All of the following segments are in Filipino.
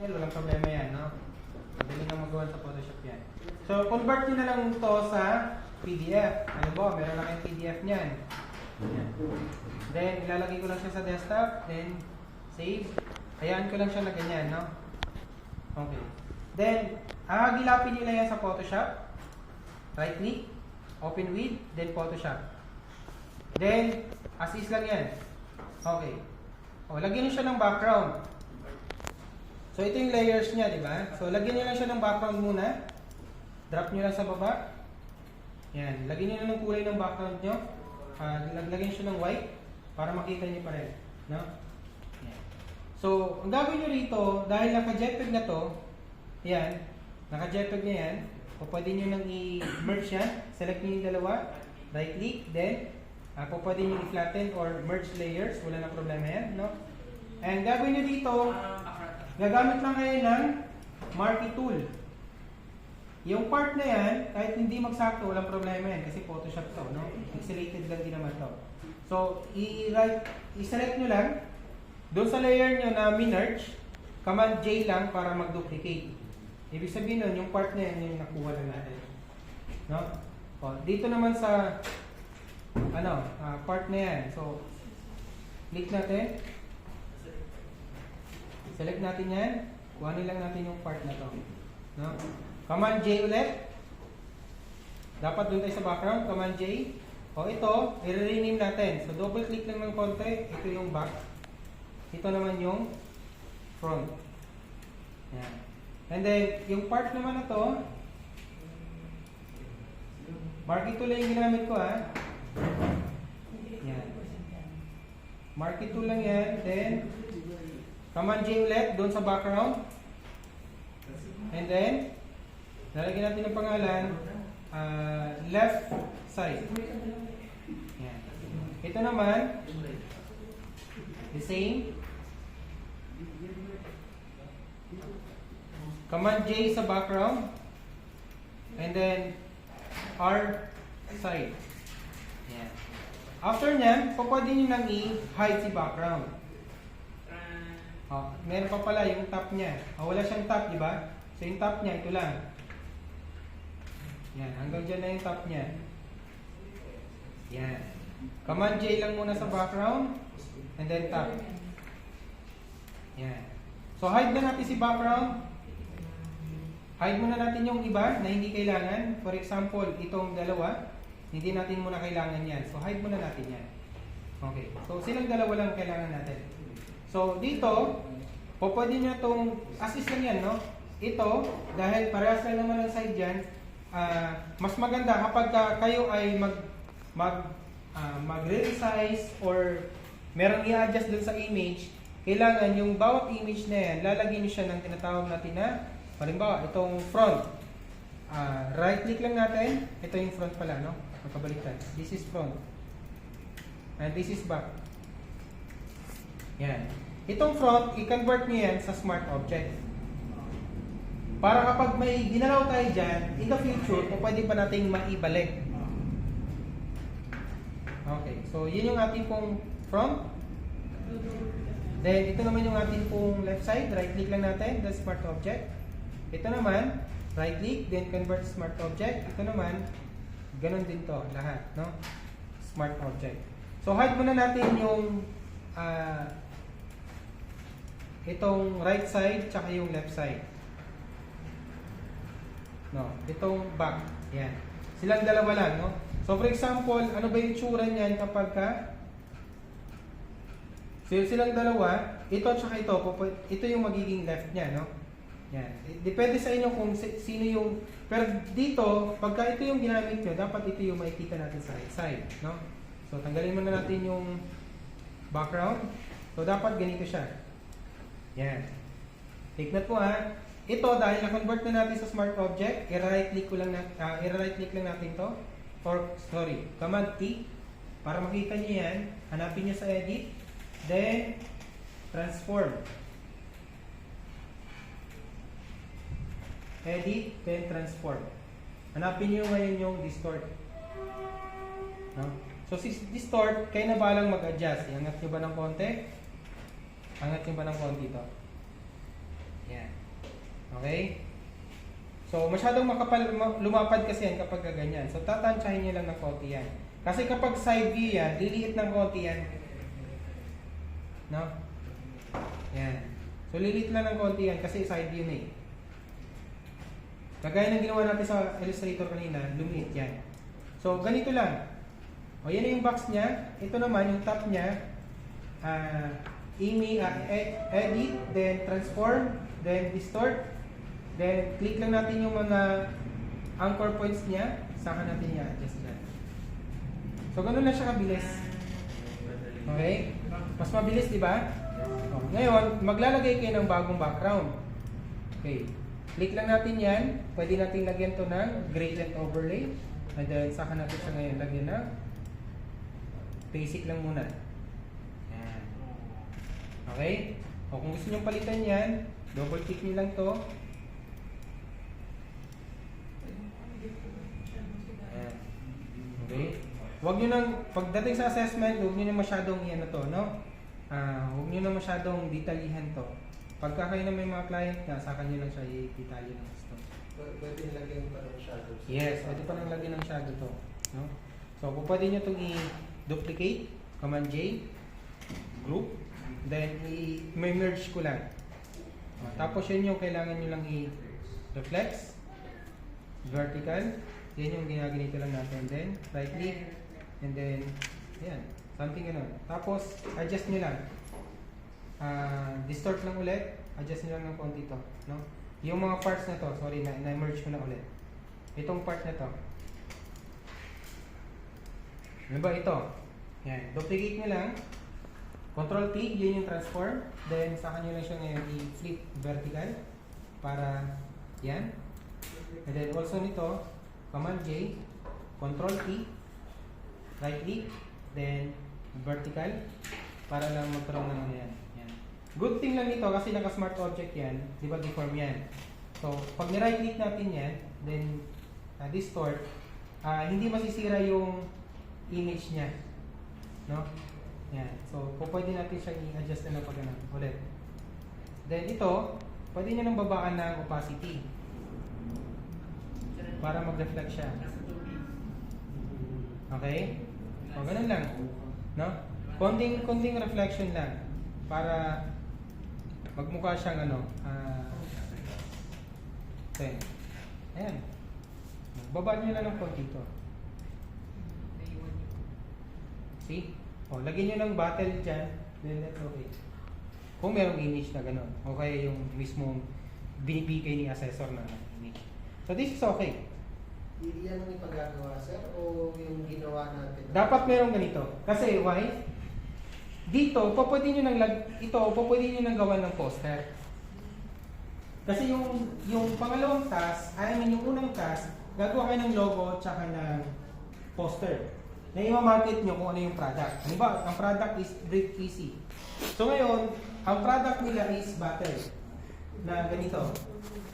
Yan, walang problema yan, no? Madali na magawa sa Photoshop yan. So, convert nyo na lang to sa PDF. Ano ba? Meron na kayong PDF niyan. Yan. Then, ilalagay ko lang siya sa desktop. Then, save. Hayaan ko lang siya na ganyan, no? Okay. Then, gilapin nyo lang yan sa Photoshop. Right click. Open with. Then, Photoshop. Then, as is lang yan. Okay. O, lagyan nyo siya ng background. So, ito yung layers niya, di ba? So, lagyan nyo lang siya ng background muna. Drop nyo lang sa baba. Yan. Lagyan nyo lang ng kulay ng background nyo. Lagyan nyo siya ng white para makita nyo pa rin. No? Yan. So, ang gagawin nyo rito, dahil naka-JPEG na to, yan, naka-JPEG na yan, o pwede nyo nang i-merge yan. Select nyo yung dalawa. Right click, then, pwede nyo i-flatten or merge layers. Wala na problema yan, no? And gagawin nyo dito, gagamit lang kayo ng marquee tool. Yung part na yan, kahit hindi magsakto, walang problema yan kasi Photoshop to, no? Pixelated lang din naman to. So, i-select nyo lang doon sa layer nyo na minerge, Command J lang para mag-duplicate. Ibig sabihin nun, yung part na yan, yung nakuha lang natin. No? O, dito naman sa part na yan. So, click natin. Select natin yan. Kuhanin lang natin yung part na to. No? Command J ulit. Dapat doon tayo sa background. Command J. O ito, i-rename natin. So double click lang ng konti. Ito yung back. Ito naman yung front. Yan. And then, yung part naman na to, marquee tool lang yung ginamit ko ha. Yan. Marquee tool lang yan. Then, Command J ulit, doon sa background. And then, lalagyan natin ng pangalan, left side. Yan. Ito naman, the same. Command J sa background. And then, R side. Yan. After nyan, pwede nyo nang i-hide si background. Meron pa pala yung top niya. Wala siyang top, di ba? So yung top niya, ito lang. Yan, hanggang dyan na yung top niya. Yan. Command J lang muna sa background. And then top. Yan. So hide na natin si background. Hide muna natin yung iba na hindi kailangan. For example, itong dalawa. Hindi natin muna kailangan yan. So hide muna natin yan. Okay. So silang dalawa lang kailangan natin. So, dito, pwede nyo itong, assist lang yan, no? Ito, dahil parehas lang naman ang side dyan, mas maganda kapag kayo ay mag-resize or merong i-adjust dun sa image, kailangan yung bawat image na yan, lalagyan nyo siya ng tinatawag natin na, halimbawa, itong front. Right click lang natin, ito yung front pala, no? Magkabaliktad. This is front. And this is back. Yan. Itong front, i-convert nyo yan sa smart object. Para kapag may ginalaw tayo dyan, in the future, pwede pa nating maibalik. Okay. So, yun yung ating pong front. Then, ito naman yung ating pong left side. Right click lang natin, the smart object. Ito naman, right click, then convert smart object. Ito naman, ganun din to, lahat, no? Smart object. So, hide muna natin yung itong right side tsaka yung left side. No, itong back. Yan. Silang dalawa lang, no? So for example, ano ba yung tsura niyan kapag silang dalawa, ito tsaka ito yung magiging left niya, no? Yan. Depende sa inyo kung sino yung, pero dito, pagka ito yung ginamit nyo, dapat ito yung makikita natin sa right side, no? So tanggalin muna natin yung background. So dapat ganito siya. Yan. Take note po ha. Ito dahil na-convert na natin sa smart object, i-right click lang natin to. Command T para makita niyo yan. Hanapin niyo sa edit, then transform. Edit, then transform. Hanapin niyo ngayon yung distort. No? So si distort, kayo na balang mag-adjust. Iangat niyo ba ng konti? Angat nyo ba ng konti ito? Yan. Okay? So, masyadong lumapad kasi yan kapag ganyan. So, tatansyahin nyo lang ng konti yan. Kasi kapag side view yan, liliit ng konti yan. No? Yan. So, liliit lang ng konti yan kasi side view na eh. Kagaya ng ginawa natin sa Illustrator kanina, lumiit yan. So, ganito lang. O, yan na yung box niya. Ito naman, yung top niya. Edit, then transform, then distort. Then, click lang natin yung mga anchor points niya. Saka natin i-adjust yan. So, ganun lang siya kabilis. Okay? Mas mabilis, di ba? O, ngayon, maglalagay kayo ng bagong background. Okay. Click lang natin yan. Pwede natin lagyan to ng gradient overlay. And then, saka natin siya ngayon lagyan ng basic lang muna. Yan. Okay? O, kung gusto nyo palitan yan, double click nyo lang to. Yan. Okay? Huwag nyo nang, pagdating sa assessment, huwag nyo na masyadong yan na to, no? Huwag nyo na masyadong detalyihan to. Pagka kayo na may mga client na, saka nyo lang siya i-detalye ng gusto. Pwede lagyan pa ng shadows. Yes, pwede pa nang lagyan ng shadow to. No? So, kung pwede nyo itong i-duplicate, Command J, group, then may merge ko lang. Tapos yun yung kailangan nyo lang i-reflex, vertical, yan yung ginaganito lang natin. Then, right click, and then, yan, something ganun. Tapos, adjust nyo lang. Distort lang ulit, adjust nyo lang ng konti to. No? Yung mga parts na to, sorry, na-merge ko na ulit. Itong part na to. Ano ba ito? Yan, duplicate nyo lang. Control T, yun yung transform. Then, saka nyo lang siya ngayon i-flip vertical. Para, yan. And then, also nito, Command J, Control T, right click, then vertical. Para lang magkaroon ng yan. Good thing lang nito kasi naka-smart object yan, di ba deform yan. So, pag ni-right click natin yan, then distort, hindi masisira yung image niya. No? Yan. So, pwede natin siyang i-adjust na pag ganun. Ulit. Then ito, pwede nyo nang babaan ng opacity. Para mag-reflect siya. Okay? O, ganun lang. No? Konting reflection lang. Para magmukha siyang ano, okay. Ayan. Babaan nyo lang ng konti ito. See? O, lagyan nyo ng battle dyan, then that's okay. Kung merong image na gano'n, o kaya yung mismong binibigay ni assessor na image. So this is okay. Yan ang ipagagawa, sir, o yung ginawa natin? Dapat merong ganito. Kasi why? Dito, pwede nyo nang pwede nyo nang gawan ng poster. Kasi yung pangalawang task, yung unang task, gagawa kayo ng logo tsaka ng poster. Na i-market nyo kung ano yung product. Halimbawa, ang product is Brick PC. So ngayon, ang product nila is battle. Na ganito.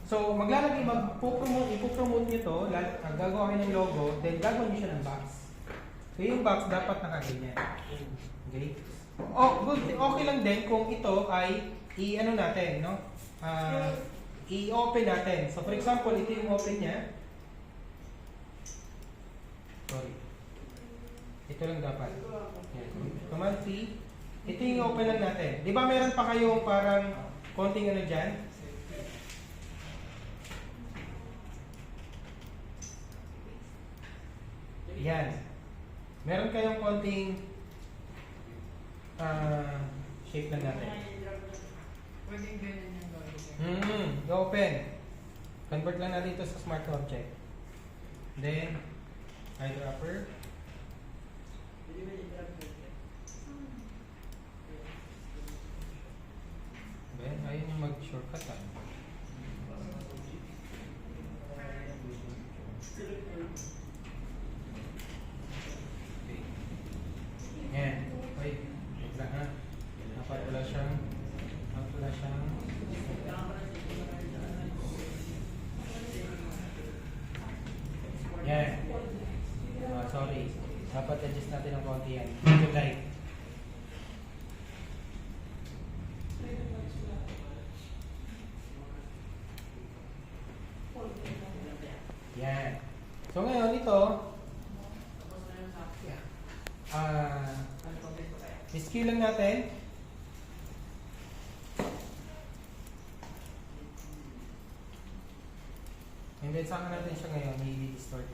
So ipopromote nyo to, gagawa kayo ng logo, then gagawa nyo siya ng box. So yung box dapat nakaganyan. Okay? Okay lang din kung ito ay i-ano natin, no? I-open natin. So for example, ito yung open niya. Sorry. Ito lang dapat. Yan. Command T. Ito yung open lang natin. Di ba meron pa kayong parang konting ano dyan? Yan. Meron kayong konting shape lang natin. Pwedeng ganyan yung Open. Convert lang natin ito sa smart object. Then, eyedropper. Ben, ayun yung mag-shortcut ah. Okay. Yan. Wait. Wait lang ha. Dapat wala siyang yan. Sorry. Dapat adjust natin ng konti yan. Medyo light. So ngayon ito, SQ lang natin. And then saka natin siya ngayon, i-distort.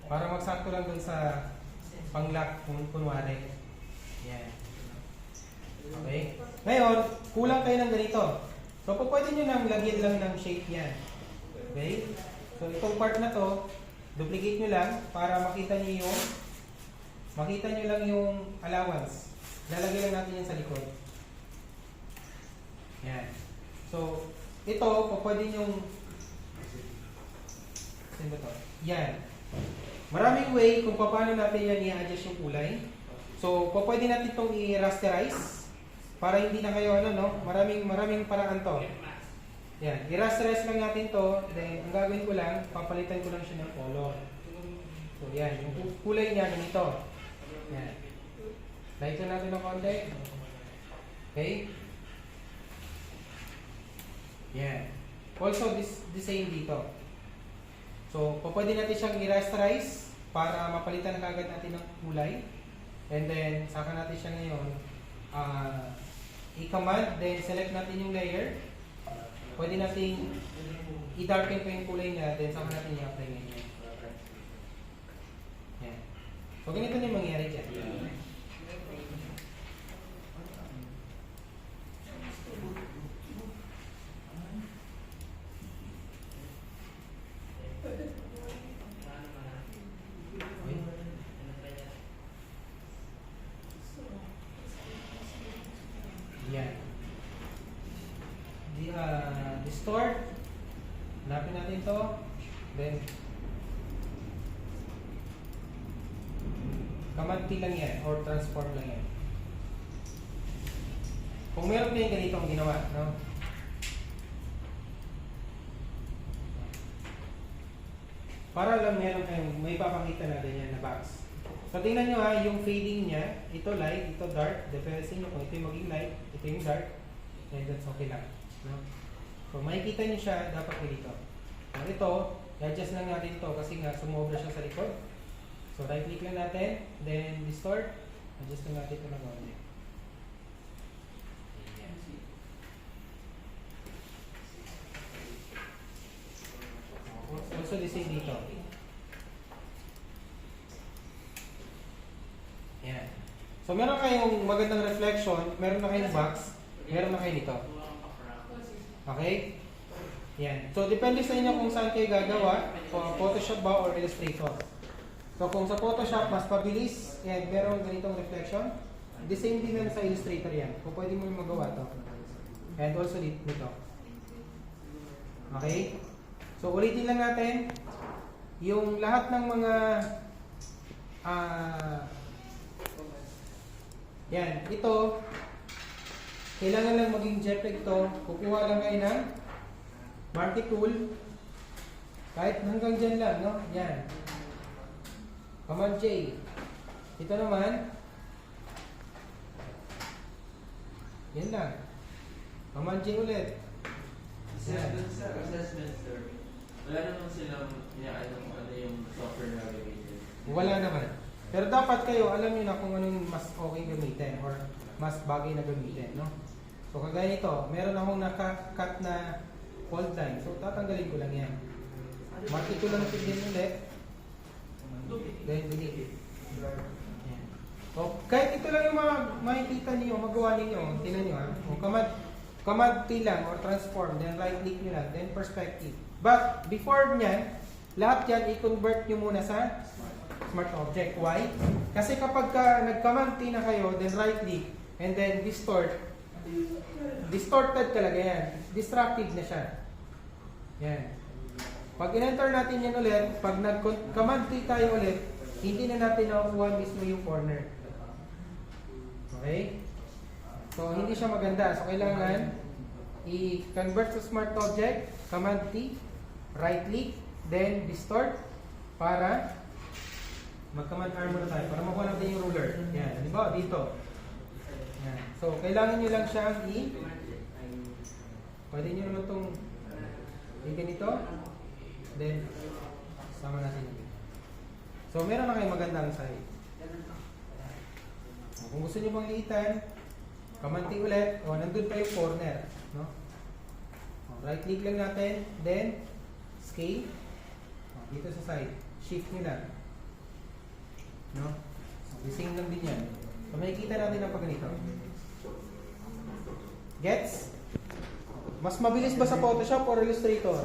Para magsakto lang dun sa pang-lock kung kunwari. Yan. Okay? Ngayon, kulang kayo ng ganito. So, po pwede nyo nang lagyan lang ng shape yan. Okay? So, itong part na to, duplicate nyo lang para makita nyo lang yung allowance. Lalagay lang natin yan sa likod. Yan. So, ito, po pwede nyo saan ba to? Yan. Maraming way kung paano natin yan i-adjust yung kulay. So, po pwede natin itong i-rasterize para hindi na kayo maraming paraan to. Yan, i-rasterize lang natin to, then ang gagawin ko lang, papalitan ko lang siya ng color. So yan, yung kulay niya ganito. Yan. Lighten natin ng konti. Okay? Yan. Also, the same dito. So, pwede natin siyang i-rasterize para mapalitan kagad natin ng kulay. And then, saka natin siya ngayon i-command, then select natin yung layer. Pwede natin i-darken pa yung kulay niya, then saka natin i-apply ngayon. Yan. So, ganito na yung mangyayari dyan. Yan. Distort. Hanapin natin to. Then, Command T lang yan or transform lang yan. Kung meron kayong ganito ang ginawa, no? Para lang meron kayong may papakita na ganyan na box. So, tingnan nyo ha, yung fading niya, ito light, ito dark. Depende sa inyo kung ito yung maging light, ito yung dark. And that's okay lang. No? So, makikita nyo siya, dapat dito. Now, ito, i-adjust lang natin ito kasi nga sumobra siya sa likod. So, right click lang natin, then distort. Adjust lang natin ito ng konti. Also, the same dito. Yan. So, meron kayong magandang reflection, meron na kayong box, meron na kayo nito. Okay? Yan. So, depende sa inyo kung saan kayo gagawa, kung Photoshop ba or Illustrator. So, kung sa Photoshop, mas pabilis, yan, meron ganitong reflection. The same din sa Illustrator yan. Kung pwede mo yung magawa to. And also nito. Okay? So, ulitin lang natin yung lahat ng mga yan, ito kailangan lang maging JPEG to. Kukuha lang kayo ng marquee tool kahit hanggang dyan lang, no? Yan. Command J. Ito naman yan lang. Command J ulit. Assessment, sir. Wala naman silang ano yung software na gamitin. Wala naman. Pero dapat kayo, alam niyo na kung anong mas okay gamitin or mas bagay na gamitin, no? So, kagaya nito, meron akong naka-cut na fold line. So, tatanggalin ko lang yan. Market ko lang din ulit. Then, delete. Yan. So, kahit ito lang yung makikita niyo, magawa niyo, tingnan niyo ha. O, command T lang or transform, then right click niyo lang, then perspective. But, before nyan, lahat yan, i-convert nyo muna sa Smart Object. Why? Kasi kapag nag-command T na kayo, then right click, and then distort, distorted talaga yan. Destructive na siya. Yan. Pag in-enter natin yan ulit, pag nag-command T tayo ulit, hindi na natin nakukuha mismo yung corner. Okay? So, hindi siya maganda. So, kailangan i-convert to Smart Object, command T, right click, then distort, para mag-command R muna tayo, para makuha natin yung ruler. Yan. Halimbawa, dito. Yan. So, kailangan nyo lang siyang pwede nyo naman itong ganito. Then, sama natin yung ganyan. So, meron na kayong magandang side. Kung gusto nyo pang liitan, kamanti ulit, nandun pa yung corner. No? Right click lang natin, then, scale. Dito sa side, shift nyo lang. No? So, same lang din yan. So, makikita natin ang pag ganito. Gets? Mas mabilis ba sa Photoshop or Illustrator?